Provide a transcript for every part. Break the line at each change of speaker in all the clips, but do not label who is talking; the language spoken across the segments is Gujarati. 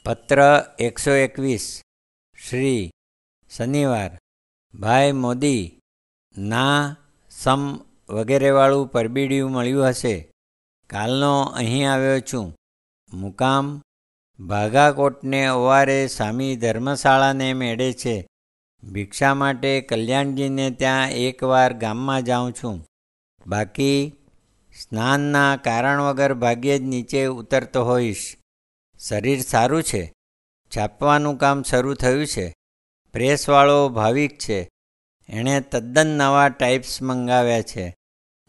પત્ર 121 શ્રી શનિવાર ભાઈ મોદી ના સમ વગેરેવાળું પરબીડિયું મળ્યું હશે. કાલનો અહીં આવ્યો છું. મુકામ ભાગાકોટને ઓવારે સ્વામી ધર્મશાળાને મેળે છે. ભિક્ષા માટે કલ્યાણજીને ત્યાં એકવાર ગામમાં જાઉં છું. બાકી સ્નાનના કારણ વગર ભાગ્યે જ નીચે ઉતરતો હોઈશ. શરીર સારું છે. છાપવાનું કામ શરૂ થયું છે. પ્રેસવાળો ભાવિક છે. એણે તદ્દન નવા ટાઇપ્સ મંગાવ્યા છે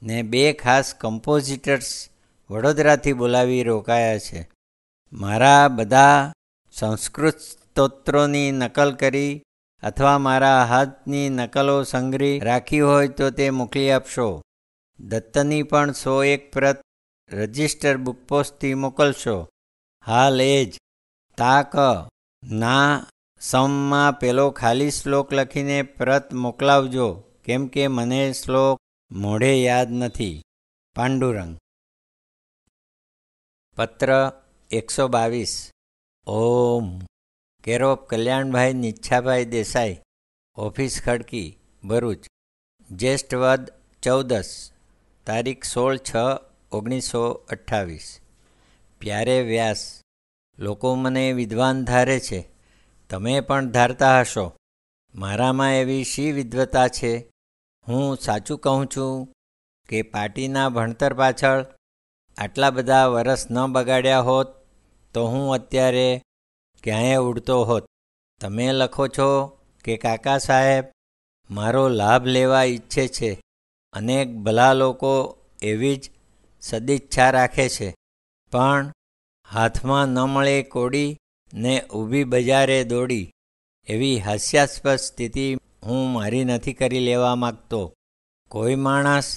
ને 2 ખાસ કમ્પોઝિટર્સ વડોદરાથી બોલાવી રોકાયા છે. મારા બધા સંસ્કૃત સ્તોત્રોની નકલ કરી અથવા મારા હાથની નકલો સંગ્રહી રાખી હોય તો તે મોકલી આપશો. દત્તની પણ 101 પ્રત રજિસ્ટર બુકપોસ્ટથી મોકલશો. હાલ એ જ તાક ના સમમાં પેલો ખાલી શ્લોક લખીને પ્રત મોકલાવજો, કેમ કે મને શ્લોક મોઢે યાદ નથી. પાંડુરંગ. પત્ર 122 Om. Care of Kalyanbhai Nichchhabhai Desai, office Khadki, Bharuch. જ્યેષ્ઠ વદ 14, તારીખ 16/6/1928. પ્યારે વ્યાસ. લોકો મને વિદ્વાન ધારે છે. તમે પણ ધારતા હશો. મારામાં એવી શી વિદ્વતા છે? હું સાચું કહું છું કે પાટીના ભણતર પાછળ આટલા બધા વરસ ન બગાડ્યા હોત તો હું અત્યારે ક્યાંય ઉડતો હોત. તમે લખો છો કે કાકા સાહેબ મારો લાભ લેવા ઈચ્છે છે. અનેક ભલા લોકો એવી જ સદિચ્છા રાખે છે, પણ હાથમાં ન મળે કોડી ને ઊભી બજારે દોડી એવી હાસ્યાસ્પદ સ્થિતિ હું મારી નથી કરી લેવા માગતો. કોઈ માણસ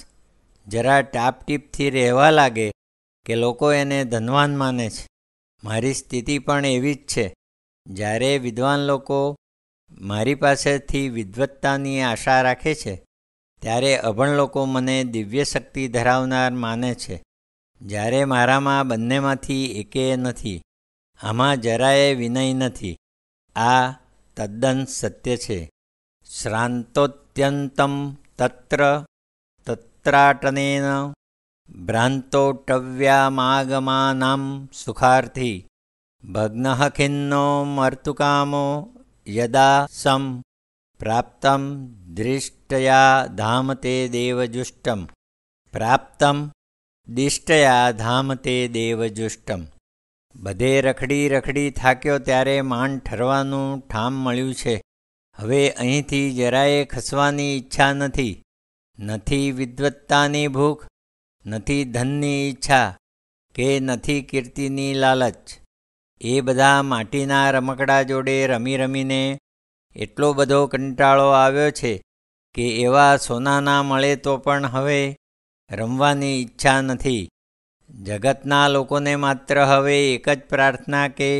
જરા ટાપટીપથી રહેવા લાગે કે લોકો એને ધનવાન માને છે. મારી સ્થિતિ પણ એવી જ છે. જ્યારે વિદ્વાન લોકો મારી પાસેથી વિદ્વત્તાની આશા રાખે છે, ત્યારે અભણ લોકો મને દિવ્ય શક્તિ ધરાવનાર માને છે. જ્યારે મારામાં બંનેમાંથી એકેય નથી. આમાં જરાય વિનય નથી. આ તદ્દન સત્ય છે. શ્રાંતોત્યંતમ તત્ર તત્રાટનેન ભ્રાંતોટવ્યામાગમાનાં સુખાર્થી ભગ્નઃ ખિન્નો મર્તુકામો યદા સમ પ્રાપ્તમ દૃષ્ટયા ધામ તે દેવજુષ્ટમ. પ્રાપ્તમ દિષ્ટયા ધામ તે દેવજુષ્ટમ. બધે રખડી રખડી થાક્યો ત્યારે માંડ ઠરવાનું ઠામ મળ્યું છે. હવે અહીંથી જરાયે ખસવાની ઈચ્છા નથી. નથી વિદ્વત્તાની ભૂખ, નથી ધનની ઈચ્છા, કે નથી કીર્તિની લાલચ. એ બધા માટીના રમકડા જોડે રમી રમીને એટલો બધો કંટાળો આવ્યો છે કે એવા સોનાના મળે તો પણ હવે રમવાની ઈચ્છા નથી. જગતના લોકોને માત્ર હવે એક જ પ્રાર્થના કે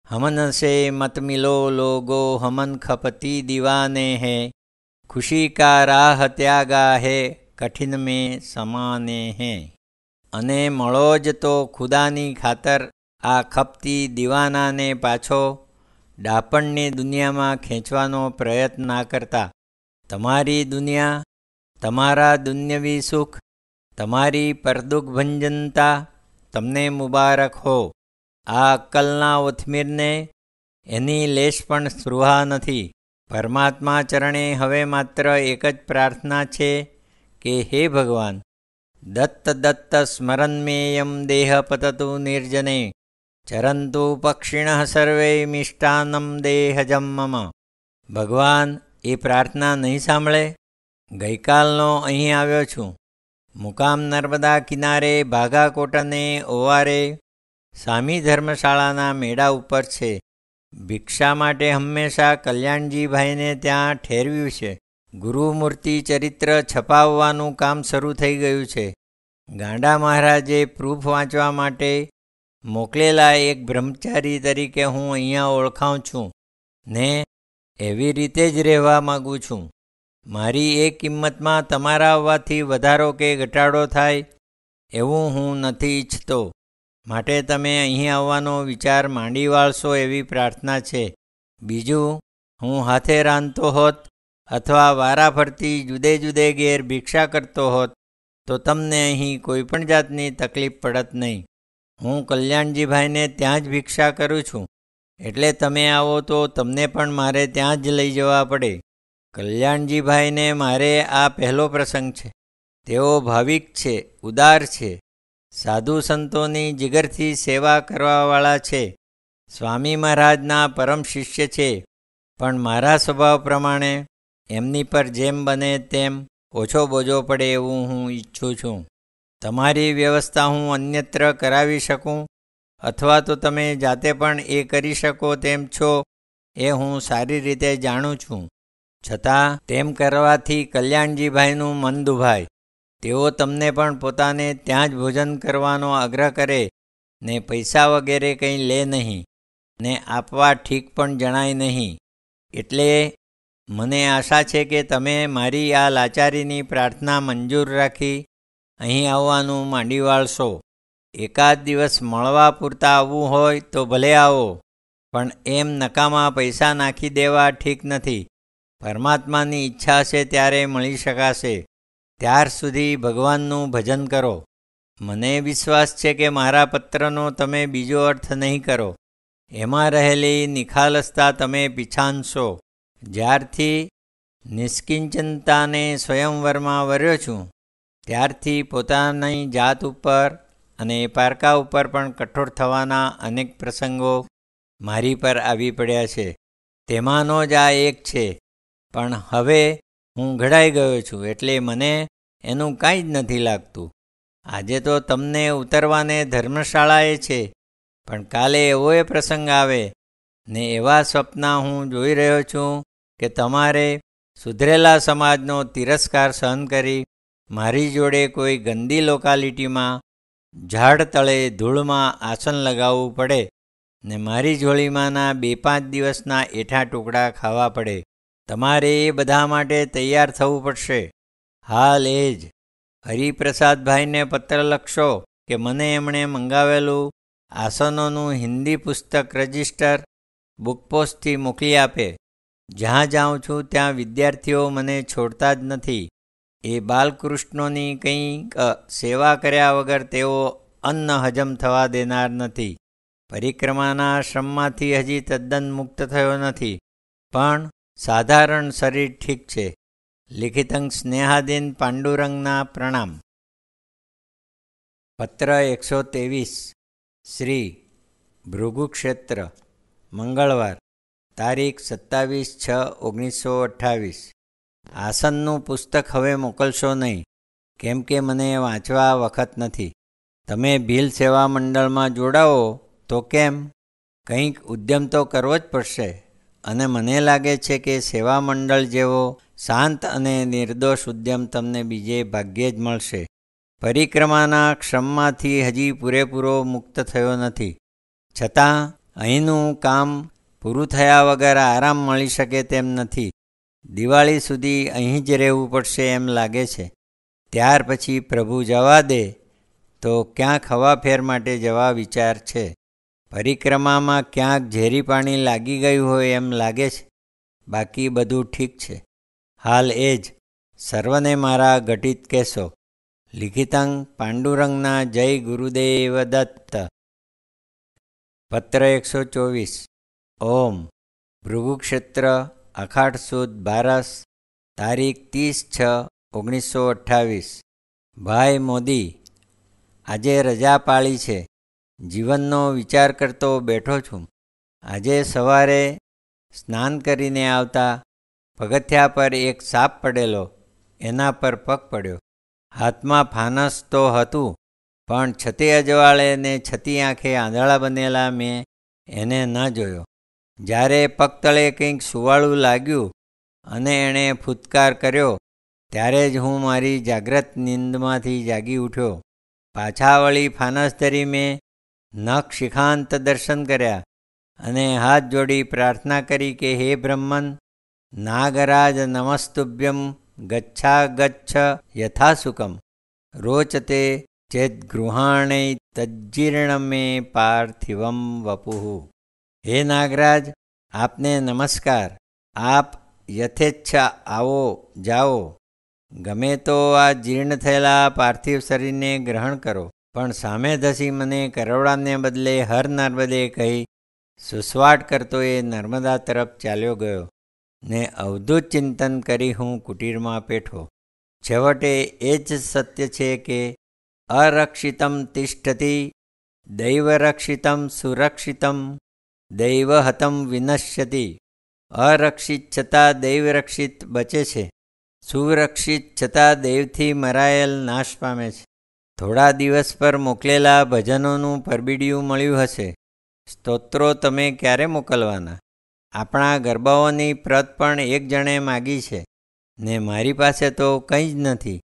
હમન સે મત મિલો લોગો હમન ખપતી દીવાને હૈ, ખુશી કા રાહ ત્યાગા હૈ કઠિન મેં સમાને હૈ. અને મળો જ તો ખુદાની ખાતર આ ખપતી દીવાનાને પાછો ડાપણની દુનિયામાં ખેંચવાનો પ્રયત્ન ના કરતા. તમારી દુનિયા, તમારા દુન્યવી સુખ, તમારી પરદુઃખભંજનતા તમને મુબારક હો. આ અક્કલના ઓથમીરને એની લેશ પણ સ્પૃહા નથી. પરમાત્મા ચરણે હવે માત્ર એક જ પ્રાર્થના છે કે હે ભગવાન, દત્ત દત્ત સ્મરન્મેયમ દેહ પતતુ નિર્જને ચરંતુ પક્ષિણઃ સર્વે મિષ્ટાન્નમ દેહજં મમ. ભગવાન એ પ્રાર્થના નહીં સાંભળે? ગઈકાલનો અહીં આવ્યો છું. મુકામ નર્મદા કિનારે ભાગાકોટને ઓવારે સ્વામી ધર્મશાળાના મેળા ઉપર છે. ભિક્ષા માટે હંમેશા કલ્યાણજીભાઈને ત્યાં ઠેરવ્યું છે. ગુરુમૂર્તિ ચરિત્ર છપાવવાનું કામ શરૂ થઈ ગયું છે. ગાંડા મહારાજે પ્રૂફ વાંચવા માટે મોકલેલા એક બ્રહ્મચારી તરીકે હું અહીંયા ઓળખાઉં છું ને એવી રીતે જ રહેવા માગું છું. મારી એ કિંમતમાં તમારા આવવાથી વધારો કે ઘટાડો થાય એવું હું નથી ઈચ્છતો. માટે તમે અહીં આવવાનો વિચાર માંડી વાળશો એવી પ્રાર્થના છે. બીજું, હું હાથે રાંધતો હોત અથવા વારાફરતી જુદે જુદે ઘેર ભિક્ષા કરતો હોત તો તમને અહીં કોઈ પણ જાતની તકલીફ પડત નહીં. હું કલ્યાણજીભાઈને ત્યાં જ ભિક્ષા કરું છું, એટલે તમે આવો તો તમને પણ મારે ત્યાં જ લઈ જવા પડે. કલ્યાણજીભાઈને મારે આ પહેલો પ્રસંગ છે. તેઓ ભાવિક છે, ઉદાર છે, સાધુ સંતોની જીગરથી સેવા કરવાવાળા છે, સ્વામી મહારાજના પરમ શિષ્ય છે. પણ મારા સ્વભાવ પ્રમાણે એમની પર જેમ બને તેમ ઓછો બોજો પડે એવું હું ઈચ્છું છું. તમારી વ્યવસ્થા હું અન્યત્ર કરાવી શકું અથવા તો તમે જાતે પણ એ કરી શકો તેમ છો એ હું સારી રીતે જાણું છું. છતાં તેમ કરવાથી કલ્યાણજીભાઈનું મન દુભાય. તેઓ તમને પણ પોતાને ત્યાં જ ભોજન કરવાનો આગ્રહ કરે ને પૈસા વગેરે કંઈ લે નહીં ને આપવા ઠીક પણ જણાય નહીં. એટલે મને આશા છે કે તમે મારી આ લાચારીની પ્રાર્થના મંજૂર રાખી અહીં આવવાનું માંડી વાળશો. એકાદ દિવસ મળવા પૂરતા આવવું હોય તો ભલે આવો, પણ એમ નકામા પૈસા નાખી દેવા ઠીક નથી. પરમાત્માની ઈચ્છા છે ત્યારે મળી શકાશે. ત્યાર સુધી ભગવાનનું ભજન કરો. મને વિશ્વાસ છે કે મારા પત્રનો તમે બીજો અર્થ નહીં કરો. એમાં રહેલી નિખાલસતા તમે પીછાનશો. જ્યારથી નિષ્કિંચનતાને સ્વયંવરમાં વર્યો છું ત્યારથી પોતાની જાત ઉપર અને પારકા ઉપર પણ કઠોર થવાના અનેક પ્રસંગો મારી પર આવી પડ્યા છે. તેમાંનો જ આ એક છે. પણ હવે હું ઘડાઈ ગયો છું એટલે મને એનું કાંઈ જ નથી લાગતું. આજે તો તમને ઉતરવાને ધર્મશાળાએ છે, પણ કાલે એવો એ પ્રસંગ આવે ને એવા સ્વપ્ના હું જોઈ રહ્યો છું કે તમારે સુધરેલા સમાજનો તિરસ્કાર સહન કરી મારી જોડે કોઈ ગંદી લોકાલિટીમાં ઝાડ તળે ધૂળમાં આસન લગાવવું પડે ને મારી ઝોળીમાંના 2-5 દિવસના એઠા ટુકડા ખાવા પડે. તમારે એ બધા માટે તૈયાર થવું પડશે. હાલ એ જ હરિપ્રસાદભાઈને પત્ર લખશો કે મને એમણે મંગાવેલું આસનોનું હિન્દી પુસ્તક રજિસ્ટર બુકપોસ્ટથી મોકલી આપે. જ્યાં જાઉં છું ત્યાં વિદ્યાર્થીઓ મને છોડતા જ નથી. એ બાલકૃષ્ણોની કંઈક સેવા કર્યા વગર તેઓ અન્ન હજમ થવા દેનાર નથી. પરિક્રમાના શ્રમમાંથી હજી તદ્દન મુક્ત થયો નથી, પણ સાધારણ શરીર ઠીક છે. લિખિતં સ્નેહાદીન પાંડુરંગના પ્રણામ. પત્ર 123 શ્રી ભૃગુક્ષેત્ર, મંગળવાર, તારીખ 27/6/1928. આસનનું પુસ્તક હવે મોકલશો નહીં, કેમ કે મને વાંચવા વખત નથી. તમે ભીલ સેવા મંડળમાં જોડાઓ તો કેમ? કંઈક ઉદ્યમ તો કરવો જ પડશે. અને મને લાગે છે કે સેવા મંડળ જેવો શાંત અને નિર્દોષ ઉદ્યમ તમને બીજે ભાગ્યે જ મળશે. પરિક્રમાના શ્રમમાંથી હજી પૂરેપૂરો મુક્ત થયો નથી, છતાં અહીંનું કામ પૂરું થયા વગર આરામ મળી શકે તેમ નથી. દિવાળી સુધી અહીં જ રહેવું પડશે એમ લાગે છે. ત્યાર પછી પ્રભુ જવા દે તો ક્યાંક હવાફેર માટે જવા વિચાર છે. પરિક્રમામાં ક્યાંક ઝેરી પાણી લાગી ગયું હોય એમ લાગે છે. બાકી બધું ઠીક છે. હાલ એ જ સર્વને મારા ઘટિત કહેશો. લિખિતં પાંડુરંગના જય ગુરુદેવ દત્ત. પત્ર 124 ઓમ. ભૃગુક્ષેત્ર, અખાટ સુદ બારસ, તારીખ 30/6/1928. ભાઈ મોદી, આજે રજા પાળી છે. જીવનનો વિચાર કરતો બેઠો છું. આજે સવારે સ્નાન કરીને આવતા પગથિયા પર એક સાપ પડેલો, એના પર પગ પડ્યો. હાથમાં ફાનસ તો હતું, પણ છતી અજવાળે ને છતી આંખે આંધળા બનેલા મેં એને ન જોયો. જ્યારે પગ તળે કંઈક સુવાળું લાગ્યું અને એણે ફૂત્કાર કર્યો ત્યારે જ હું મારી જાગ્રત નીંદમાંથી જાગી ઉઠ્યો. પાછા વળી ફાનસ ધરી મેં નખ શિખાંત દર્શન કર્યા અને હાથ જોડી પ્રાર્થના કરી કે હે બ્રહ્મન, નાગરાજ નમસ્તુભ્યમ ગચ્છા ગચ્છ યથાસુકમ રોચતે ચેદ્ગૃહાણૈ તજ્જીર્ણમે પાર્થિવમ વપુઃ. હે નાગરાજ, આપને નમસ્કાર. આપ યથેચ્છા આવો જાઓ. ગમે તો આ જીર્ણ થયેલા પાર્થિવ શરીરને ગ્રહણ કરો, પણ સામે ધસી મને કરવડાને બદલે હર નર્મદે કહી સુસવાટ કરતો એ નર્મદા તરફ ચાલ્યો ગયો ને અવધૂત ચિંતન કરી હું કુટીરમાં પેઠો. છેવટે એ જ સત્ય છે કે અરક્ષિતમ તિષ્ઠતિ દૈવરક્ષિતમ સુરક્ષિતમ દૈવહતમ વિનશ્યતિ. અરક્ષિત છતાં દૈવરક્ષિત બચે છે, સુરક્ષિત છતાં દૈવથી મરાયેલ નાશ પામે છે. થોડા દિવસ પર મોકલેલા ભજનોનું પરબીડિયું મળ્યું હશે. સ્તોત્રો તમે ક્યારે મોકલવાના? આપણા ગરબાઓની પ્રત પણ એક જણે માગી છે ને મારી પાસે તો કંઈ જ નથી.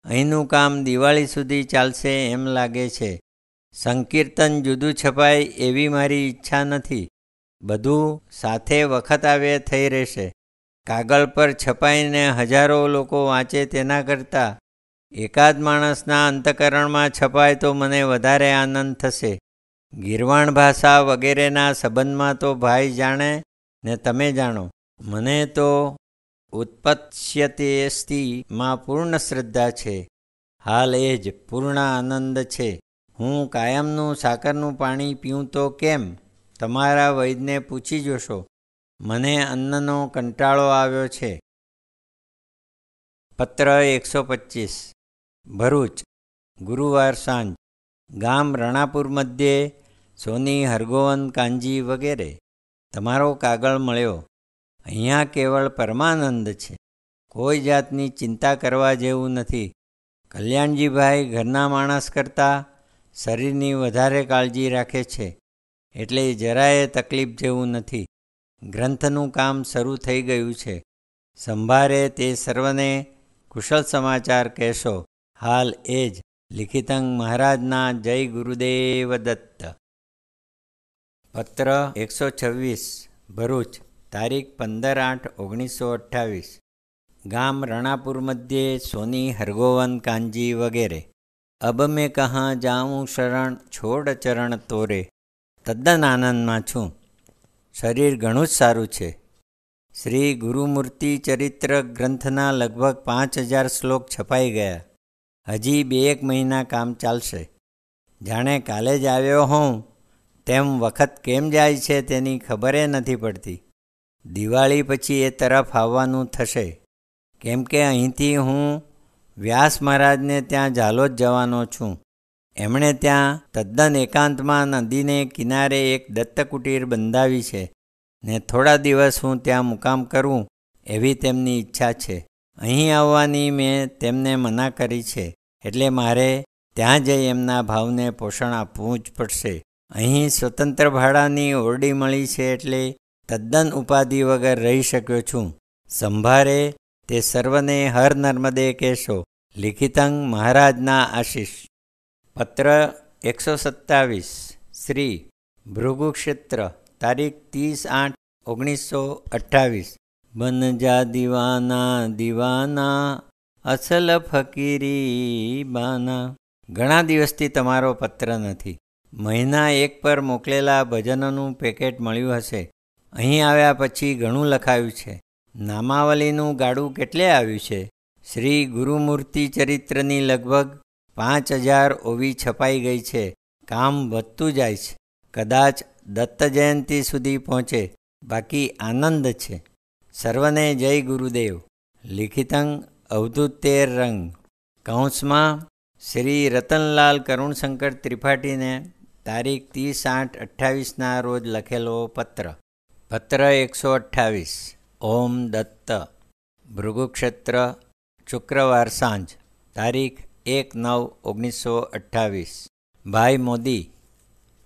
અહીંનું કામ દિવાળી સુધી ચાલશે એમ લાગે છે. સંકીર્તન જુદું છપાય એવી મારી ઈચ્છા નથી. બધું સાથે વખત આવે થઈ રહેશે. કાગળ પર છપાઈને હજારો લોકો વાંચે તેના કરતાં એકાદ માણસના અંતઃકરણમાં છપાય તો મને વધારે આનંદ થશે. ગીરવાણ ભાષા વગેરેના સંબંધમાં તો ભાઈ જાણે ને તમે જાણો. મને તો ઉત્પત્સ્યતેસ્તિ માં પૂર્ણ શ્રદ્ધા છે. હાલ એ જ પૂર્ણ આનંદ છે. હું કાયમનું સાકરનું પાણી પીઉં તો કેમ? તમારા વૈદ્યને પૂછી જોશો. મને અન્નનો કંટાળો આવ્યો છે. પત્ર 125 ભરૂચ, ગુરુવાર સાંજ. ગામ રણાપુર મધ્યે સોની, હરગોવન, કાંજી વગેરે. તમારો કાગળ મળ્યો. અહીંયા કેવળ પરમાનંદ છે. કોઈ જાતની ચિંતા કરવા જેવું નથી. કલ્યાણજીભાઈ ઘરના માણસ કરતાં શરીરની વધારે કાળજી રાખે છે, એટલે જરાય તકલીફ જેવું નથી. ગ્રંથનું કામ શરૂ થઈ ગયું છે. સંભારે તે સર્વને કુશળ સમાચાર કહેશો. હાલ એ જ. લિખિતંગ મહારાજના જય ગુરુદેવ દત્ત. પત્ર 126 ભરૂચ, તારીખ 15/8/1928. ગામ રણાપુર મધ્યે સોની, હરગોવન, કાંજી વગેરે. અબ મેં કહા જાઉં શરણ છોડ ચરણ તોરે. તદ્દન આનંદમાં છું. શરીર ઘણું જ સારું છે. શ્રી ગુરુમૂર્તિ ચરિત્ર ગ્રંથના લગભગ 5000 શ્લોક છપાઈ ગયા. હજી 2-1 મહિના કામ ચાલશે. જાણે કાલે જ આવ્યો હોઉં તેમ વખત કેમ જાય છે તેની ખબરે નથી પડતી. દિવાળી પછી એ તરફ આવવાનું થશે, કેમ કે અહીંથી હું વ્યાસ મહારાજને ત્યાં ઝાલોદ જવાનો છું. એમણે ત્યાં તદ્દન એકાંતમાં નદીને કિનારે એક દત્તકુટીર બંધાવી છે ને થોડા દિવસ હું ત્યાં મુકામ કરું એવી તેમની ઈચ્છા છે. અહીં આવવાની મેં તેમને મના કરી છે, એટલે મારે ત્યાં જઈ એમના ભાવને પોષણ આપવું જ પડશે. અહીં સ્વતંત્ર ભાડાની ઓરડી મળી છે, એટલે તદ્દન ઉપાધિ વગર રહી શક્યો છું. સંભારે તે સર્વને હર નર્મદે કહેશો. લિખિતંગ મહારાજના આશીષ. પત્ર 127 શ્રી ભૃગુક્ષેત્ર, તારીખ 30/8/1928. બન જા દીવાના દીવાના અસલ ફકીરી બાના. ઘણા દિવસથી તમારો પત્ર નથી. મહિના 1 પર મોકલેલા ભજનોનું પેકેટ મળ્યું હશે. અહીં આવ્યા પછી ઘણું લખાયું છે. નામાવલીનું ગાડું કેટલે આવ્યું છે. શ્રી ગુરુમૂર્તિ ચરિત્રની લગભગ 5000 ઓવી છપાઈ ગઈ છે. કામ વધતું જાય છે. કદાચ દત્ત જયંતિ સુધી પહોંચે. બાકી આનંદ છે. સર્વને જય ગુરુદેવ. લિખિતંગ અવધૂતેર રંગ. કૌંસમાં શ્રી રતનલાલ કરુણશંકર ત્રિપાઠીને તારીખ 30/8/28ના રોજ લખેલો પત્ર. પત્ર 128 ઓમ દત્ત. ભૃગુક્ષેત્ર, શુક્રવાર સાંજ. તારીખ 1/9/1928. ભાઈ મોદી,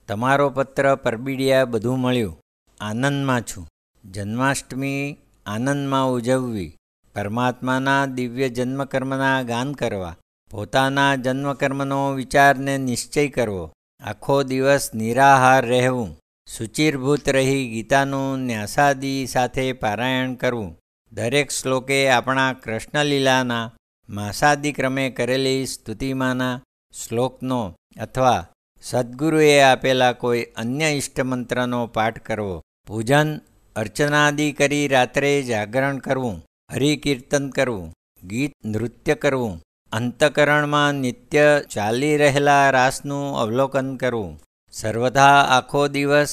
તમારો પત્ર પરબીડિયા બધું મળ્યું. આનંદમાં છું. જન્માષ્ટમી આનંદમાં ઉજવવી, પરમાત્માના દિવ્ય જન્મકર્મના ગાન કરવા, પોતાના જન્મકર્મનો વિચારને નિશ્ચય કરવો, આખો દિવસ નિરાહાર રહેવું, શુચિરભૂત રહી ગીતાનું ન્યાસાદી સાથે પારાયણ કરવું, દરેક શ્લોકે આપણા કૃષ્ણલીલાના માસાદી ક્રમે કરેલી સ્તુતિમાંના શ્લોકનો અથવા સદ્ગુરુએ આપેલા કોઈ અન્ય ઇષ્ટમંત્રનો પાઠ કરવો, પૂજન અર્ચનાદિ કરી રાત્રે જાગરણ કરવું, હરિકીર્તન કરવું, ગીત નૃત્ય કરવું, અંતઃકરણમાં નિત્ય ચાલી રહેલા રાસનું અવલોકન કરવું, સર્વથા આખો દિવસ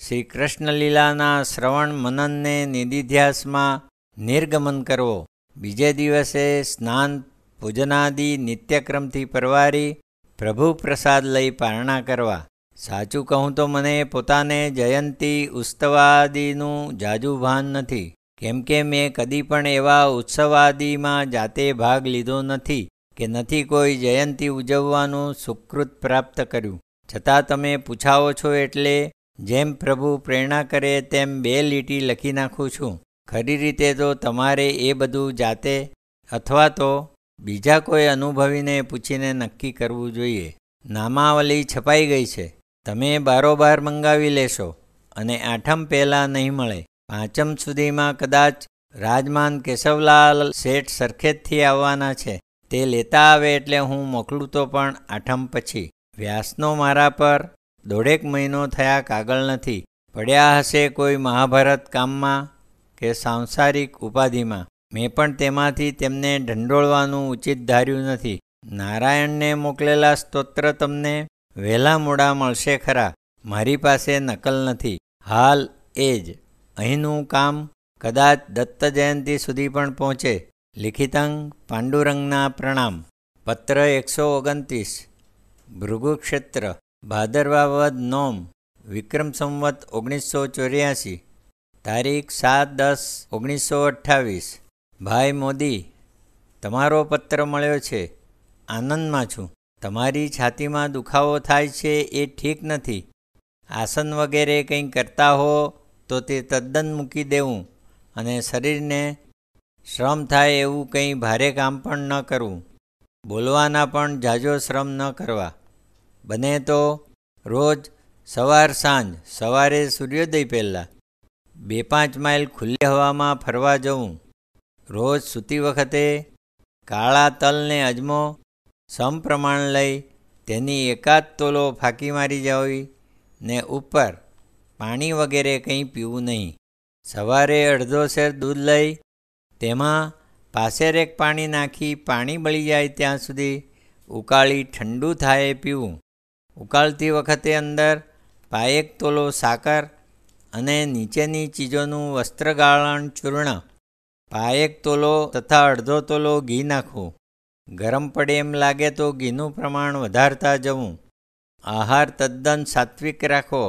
શ્રી કૃષ્ણ લીલાના શ્રવણ મનનને નિધિધ્યાસમાં નિર્ગમન કરવો, બીજે દિવસે સ્નાન પૂજનાદિ નિત્યક્રમથી પરવારી પ્રભુ પ્રસાદ લઈ પારણા કરવા. સાચું કહું તો મને પોતાને જયંતી ઉત્સવાદિનું જાજુ ભાન નથી, કેમ કે મેં કદી પણ એવા ઉત્સવાદિમાં જાતે ભાગ લીધો નથી કે નથી કોઈ જયંતી ઉજવવાનું સુકૃત પ્રાપ્ત કર્યું. છતાં તમે પૂછાવો છો એટલે જેમ પ્રભુ પ્રેરણા કરે તેમ 2 લીટી લખી નાખું છું. ખરી રીતે તો તમારે એ બધું જાતે અથવા તો બીજા કોઈ અનુભવીને પૂછીને નક્કી કરવું જોઈએ. નામાવલી છપાઈ ગઈ છે, તમે બારોબાર મંગાવી લેશો અને 8મ પહેલાં નહીં મળે. 5મ સુધીમાં કદાચ રાજમાન કેશવલાલ શેઠ સરખેજથી આવવાના છે, તે લેતા આવે એટલે હું મોકલું તો પણ 8મ પછી. વ્યાસનો મારા પર 1.5 મહિનો થયા કાગળ નથી. પડ્યા હશે કોઈ મહાભારત કામમાં કે સાંસારિક ઉપાધિમાં. મેં પણ તેમાંથી તેમને ઢંઢોળવાનું ઉચિત ધાર્યું નથી. નારાયણને મોકલેલા સ્તોત્ર તમને વહેલા મોડા મળશે ખરા, મારી પાસે નકલ નથી. હાલ એ જ અહીંનું કામ કદાચ દત્ત જયંતી સુધી પણ પહોંચે. લિખિતંગ પાંડુરંગના પ્રણામ. પત્ર 129 ભૃગુક્ષેત્ર ભાદરવા વદ નોમ વિક્રમ સંવત 1984 તારીખ 7/10/1928. ભાઈ મોદી, તમારો પત્ર મળ્યો છે. આનંદમાં છું. તમારી છાતીમાં દુખાવો થાય છે એ ઠીક નથી. આસન વગેરે કંઈ કરતા હો તો તે તદ્દન મૂકી દેવું અને શરીરને શ્રમ થાય એવું કંઈ ભારે કામ પણ ન કરવું. બોલવાના પણ ઝાઝો શ્રમ ન કરવા. બને તો રોજ સવાર સાંજ, સવારે સૂર્યોદય પહેલાં 2-5 માઇલ ખુલ્લી હવામાં ફરવા જવું. રોજ સૂતી વખતે કાળા તલને અજમો સમપ્રમાણ લઈ તેની 1 તોલો ફાંકી મારી જવી ને ઉપર પાણી વગેરે કંઈ પીવું નહીં. સવારે અડધો શેર દૂધ લઈ તેમાં પાસેરેક પાણી નાખી પાણી બળી જાય ત્યાં સુધી ઉકાળી ઠંડુ થાય પીવું. ઉકાળતી વખતે અંદર 1 તોલો સાકર અને નીચેની ચીજોનું વસ્ત્રગાળણ ચૂર્ણ 1 તોલો તથા અડધો તોલો ઘી નાખવું. ગરમ પડે એમ લાગે તો ઘીનું પ્રમાણ વધારતા જવું. આહાર તદ્દન સાત્વિક રાખવો.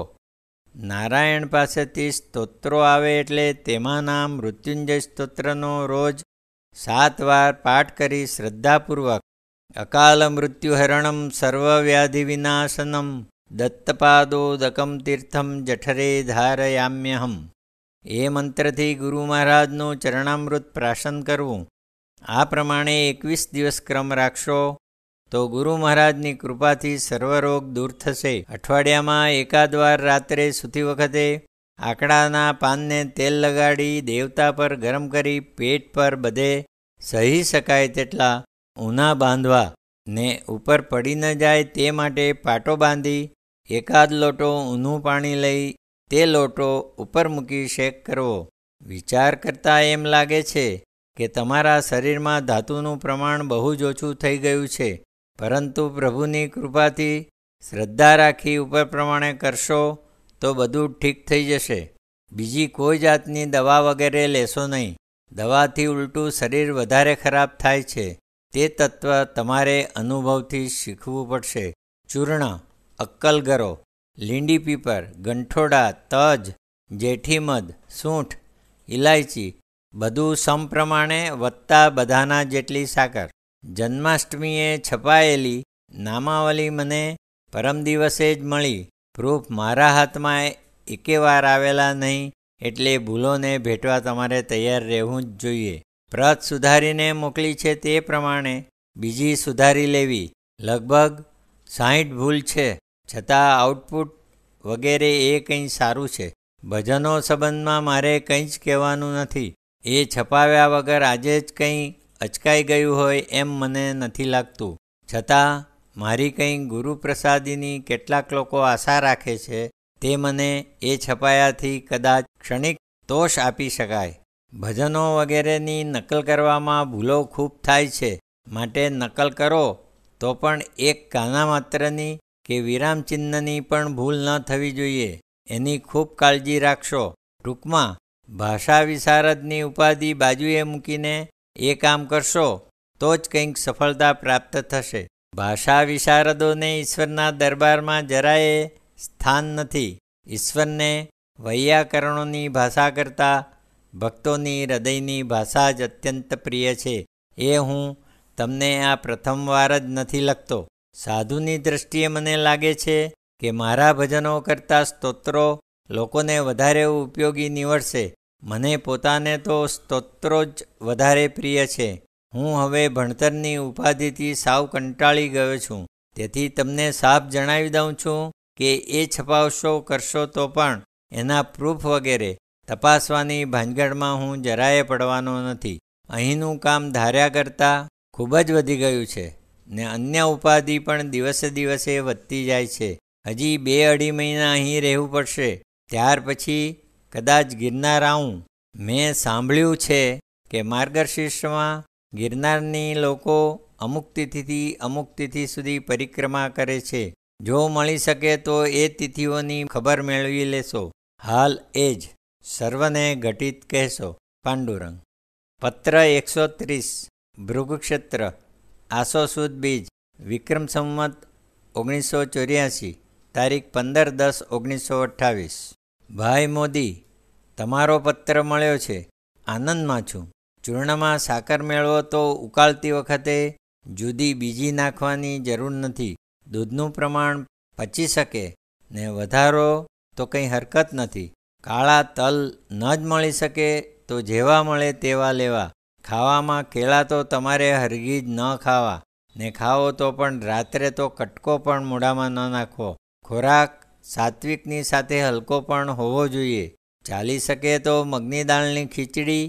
નારાયણ પાસેથી સ્તોત્રો આવે એટલે તેમાંના મૃત્યુંજય સ્તોત્રનો રોજ 7 વાર પાઠ કરી શ્રદ્ધાપૂર્વક અકાલ મૃત્યુહરણમ સર્વવ્યાધિ વિનાશનમ દત્તપાદોદકમ તીર્થમ જઠરે ધારયામ્યહમ એ મંત્રથી ગુરુ મહારાજનું ચરણામૃત પ્રાશન કરવું. આ પ્રમાણે 21 દિવસ ક્રમ રાખશો તો ગુરુ મહારાજની કૃપાથી સર્વરોગ દૂર થશે. અઠવાડિયામાં 1 વાર રાત્રે સૂતી વખતે આકડાના પાનને તેલ લગાડી દેવતા પર ગરમ કરી પેટ પર બધે સહી શકાય તેટલા ઊના બાંધવા ને ઉપર પડી ન જાય તે માટે પાટો બાંધી 1 લોટો ઊનું પાણી લઈ તે લોટો ઉપર મૂકી શેક કરવો. વિચાર કરતાં એમ લાગે છે કે તમારા શરીરમાં ધાતુનું પ્રમાણ બહુ જ ઓછું થઈ ગયું છે, પરંતુ પ્રભુની કૃપાથી શ્રદ્ધા રાખી ઉપર પ્રમાણે કરશો તો બધું ઠીક થઈ જશે. બીજી કોઈ જાતની દવા વગેરે લેશો નહીં. દવાથી ઉલટું શરીર વધારે ખરાબ થાય છે. તે તત્વ તમારે અનુભવથી શીખવું પડશે. ચૂર્ણ, અક્કલગરો, લીંડી પીપર, ગંઠોડા, તજ, જેઠી મધ, સૂંઠ, ઇલાયચી બધું સમપ્રમાણે વત્તા બધાના જેટલી સાકર. જન્માષ્ટમીએ છપાયેલી નામાવલી મને પરમ દિવસે જ મળી. પ્રૂફ મારા હાથમાં એકેવાર આવેલા નહીં, એટલે ભૂલોને ભેટવા તમારે તૈયાર રહેવું જ જોઈએ. પ્રત સુધારીને મોકલી છે તે પ્રમાણે બીજી સુધારી લેવી. લગભગ 60 ભૂલ છે, છતાં આઉટપુટ વગેરે એ કંઈ સારું છે. ભજનો સંબંધમાં મારે કંઈ જ કહેવાનું નથી. એ છપાવ્યા વગર આજે જ કંઈ અચકાઈ ગયું હોય એમ મને નથી લાગતું. છતાં મારી કંઈ ગુરુપ્રસાદીની કેટલાક લોકો આશા રાખે છે તે મને એ છપાયાથી કદાચ ક્ષણિક તોષ આપી શકાય. ભજનો વગેરેની નકલ કરવામાં ભૂલો ખૂબ થાય છે, માટે નકલ કરો તો પણ એક કાના માત્રની કે વિરામચિહ્નની પણ ભૂલ ન થવી જોઈએ, એની ખૂબ કાળજી રાખશો. ટૂંકમાં ભાષા વિશારદની ઉપાધિ બાજુએ મૂકીને એ કામ કરશો તો જ કંઈક સફળતા પ્રાપ્ત થશે. ભાષા વિશારદોને ઈશ્વરના દરબારમાં જરાયે સ્થાન નથી. ઈશ્વરને વૈયાકરણોની ભાષા કરતાં ભક્તોની હૃદયની ભાષા જ અત્યંત પ્રિય છે. એ હું તમને આ પ્રથમવાર જ નથી લખતો. સાધુની દૃષ્ટિએ મને લાગે છે કે મારા ભજનો કરતાં સ્તોત્રો લોકોને વધારે ઉપયોગી નીવડશે. મને પોતાને તો સ્તોત્રો જ વધારે પ્રિય છે. હું હવે ભણતરની ઉપાધિથી સાવ કંટાળી ગયો છું. તેથી તમને સાફ જણાવી દઉં છું કે એ છપાવશો કરશો તો પણ એના પ્રૂફ વગેરે તપાસવાની ભાંજગડમાં હું જરાયે પડવાનો નથી. અહીંનું કામ ધાર્યા કરતાં ખૂબ જ વધી ગયું છે ને અન્ય ઉપાધિ પણ દિવસે દિવસે વધતી જાય છે. હજી 2-2.5 મહિના અહીં રહેવું પડશે. ત્યાર પછી કદાચ ગિરનાર આવું. મેં સાંભળ્યું છે કે માર્ગશીર્ષમાં ગિરનારની લોકો અમુક તિથિથી અમુક તિથિ સુધી પરિક્રમા કરે છે. જો મળી શકે તો એ તિથિઓની ખબર મેળવી લેશો. હાલ એ જ. સર્વને ઘટિત કહેશો. પાંડુરંગ. પત્ર 130 ભૃગુક્ષેત્ર આસો સુદ બીજ વિક્રમ સંવત 1984 તારીખ 15/10/1928. ભાઈ મોદી, તમારો પત્ર મળ્યો છે. આનંદમાં છું. ચૂર્ણમાં સાકર મેળવો તો ઉકાળતી વખતે જુદી બીજી નાખવાની જરૂર નથી. દૂધનું પ્રમાણ પચી શકે ને વધારો તો કંઈ હરકત નથી. કાળા તલ ન જ મળી શકે તો જેવા મળે તેવા લેવા. ખાવામાં કેળા તો તમારે હરગીજ ન ખાવા, ને ખાવો તો પણ રાત્રે તો કટકો પણ મોઢામાં ન નાખવો. ખોરાક સાત્વિકની સાથે હલકો પણ હોવો જોઈએ. ચાલી શકે તો મગની દાળની ખીચડી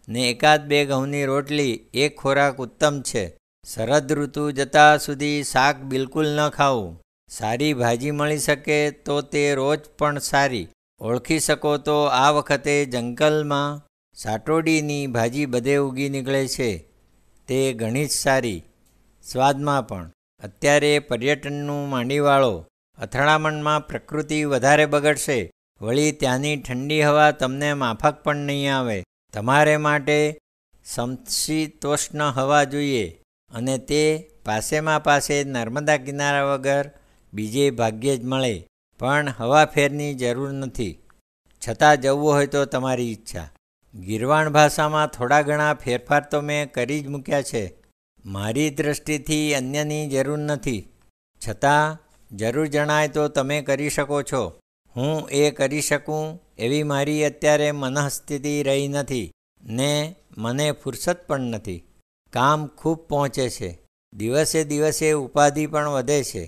ને 1-2 ઘઉંની રોટલી એક ખોરાક ઉત્તમ છે. શરદ ઋતુ જતાં સુધી શાક બિલકુલ ન ખાવું. સારી ભાજી મળી શકે તો તે રોજ પણ સારી. ઓળખી શકો તો આ વખતે જંગલમાં સાટોડીની ભાજી બધે ઉગી નીકળે છે. તે ઘણી જ સારી, સ્વાદમાં પણ. અત્યારે પર્યટનનું માંડીવાળો. અથડામણમાં પ્રકૃતિ વધારે બગડશે. વળી ત્યાંની ઠંડી હવા તમને માફક પણ નહીં આવે. તમારે માટે સમશીતોષ્ણ હવા જોઈએ, અને તે પાસેમાં પાસે નર્મદા કિનારા વગર બીજે ભાગ્યે જ મળે. પણ હવા ફેરની જરૂર નથી. છતાં જવું હોય તો તમારી ઈચ્છા. ગીરવાણ ભાષામાં થોડા ઘણા ફેરફાર તો મેં કરી જ મૂક્યા છે. મારી દૃષ્ટિથી અન્યની જરૂર નથી. છતાં જરૂર જણાય તો તમે કરી શકો છો. હું એ કરી શકું એવી મારી અત્યારે મનઃસ્થિતિ રહી નથી, ને મને ફુરસદ પણ નથી. કામ ખૂબ પહોંચે છે. દિવસે દિવસે ઉપાધિ પણ વધે છે.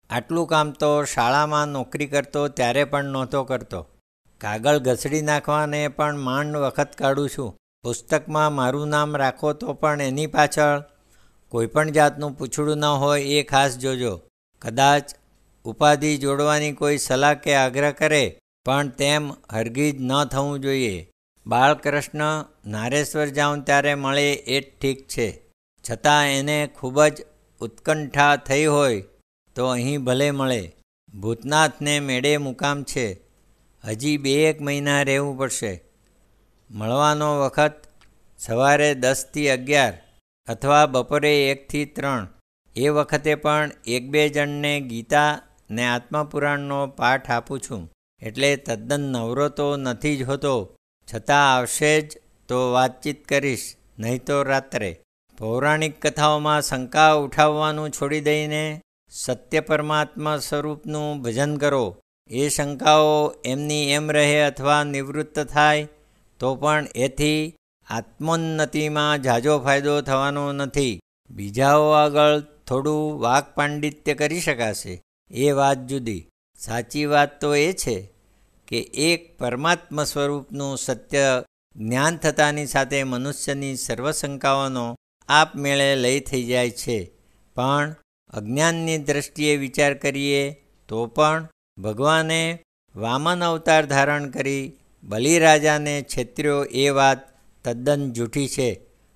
આટલું કામ તો શાળામાં નોકરી કરતો ત્યારે પણ નહોતો કરતો. કાગળ ઘસડી નાખવાને પણ માંડ વખત કાઢું છું. પુસ્તકમાં મારું નામ રાખો તો પણ એની પાછળ કોઈપણ જાતનું પૂછડું ન હોય એ ખાસ જોજો. કદાચ ઉપાધિ જોડવાની કોઈ સલાહ કે આગ્રહ કરે, પણ તેમ હરગીજ ન થવું જોઈએ. બાળકૃષ્ણ નારેશ્વર જાઉં ત્યારે મળે એ જ ઠીક છે. છતાં એને ખૂબ જ ઉત્કંઠા થઈ હોય તો અહીં ભલે મળે. ભૂતનાથને મેળે મુકામ છે. હજી 2-1 મહિના રહેવું પડશે. મળવાનો વખત સવારે 10 થી 11 અથવા બપોરે 1 થી 3. એ વખતે પણ 1-2 જણને ગીતા ને આત્મપુરાણનો પાઠ આપું છું. એટલે તદ્દન નવરો તો નથી જ હોતો. છતાં આવશે જ તો વાતચીત કરીશ, નહીં તો રાત્રે. પૌરાણિક કથાઓમાં શંકા ઉઠાવવાનું છોડી દઈને સત્ય પરમાત્મા સ્વરૂપનું ભજન કરો. એ શંકાઓ એમની એમ રહે અથવા નિવૃત્ત થાય તો પણ એથી આત્મોન્નતિમાં ઝાઝો ફાયદો થવાનો નથી. બીજાઓ આગળ થોડું વાક પાંડિત્ય કરી શકાશે, એ વાત જુદી. સાચી વાત તો એ છે કે એક પરમાત્મ સ્વરૂપનું સત્ય જ્ઞાન થતાની સાથે મનુષ્યની સર્વ શંકાઓનો આપમેળે લય થઈ જાય છે. પણ અજ્ઞાનની દૃષ્ટિએ વિચાર કરીએ તો પણ ભગવાને વામન અવતાર ધારણ કરી બલિરાજાને છેતર્યો એ વાત તદ્દન જૂઠી છે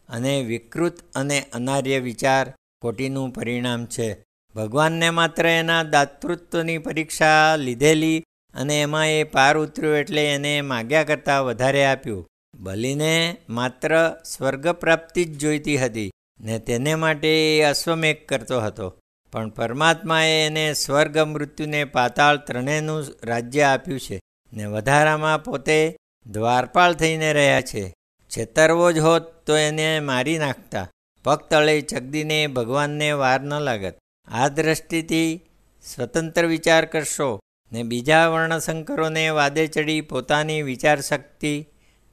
અને વિકૃત અને અનાર્ય વિચાર ખોટીનું પરિણામ છે. ભગવાનને માત્ર એના દાતૃત્વની પરીક્ષા લીધેલી અને એમાં એ પાર ઉતર્યો એટલે એને માગ્યા કરતાં વધારે આપ્યું. બલિને માત્ર સ્વર્ગ પ્રાપ્તિ જ જોઈતી હતી ને તેને માટે એ અશ્વમેઘ કરતો હતો, પણ પરમાત્માએ એને સ્વર્ગ, મૃત્યુને પાતાળ ત્રણેયનું રાજ્ય આપ્યું છે ને વધારામાં પોતે દ્વારપાળ થઈને રહ્યા છે. છેતરવો જ હોત તો એને મારી નાખતા, પગ તળે ચગદીને ભગવાનને વાર ન લાગત. આ દ્રષ્ટિથી સ્વતંત્ર વિચાર કરશો ને બીજા વર્ણશંકરોને વાદે ચડી પોતાની વિચારશક્તિ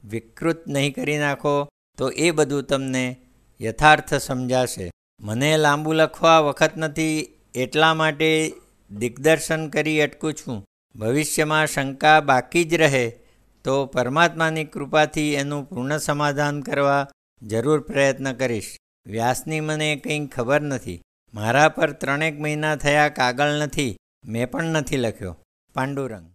વિકૃત નહીં કરી નાખો તો એ બધું તમને યથાર્થ સમજાશે. મને લાંબુ લખવા વખત નથી એટલા માટે દિગ્દર્શન કરી અટકું છું. ભવિષ્યમાં શંકા બાકી જ રહે તો પરમાત્માની કૃપાથી એનું પૂર્ણ સમાધાન કરવા જરૂર પ્રયત્ન કરીશ. વ્યાસની મને કંઈ ખબર નથી. મારા પર 3 મહિના થયા કાગળ નથી, મેં પણ નથી લખ્યો. પાંડુરંગ.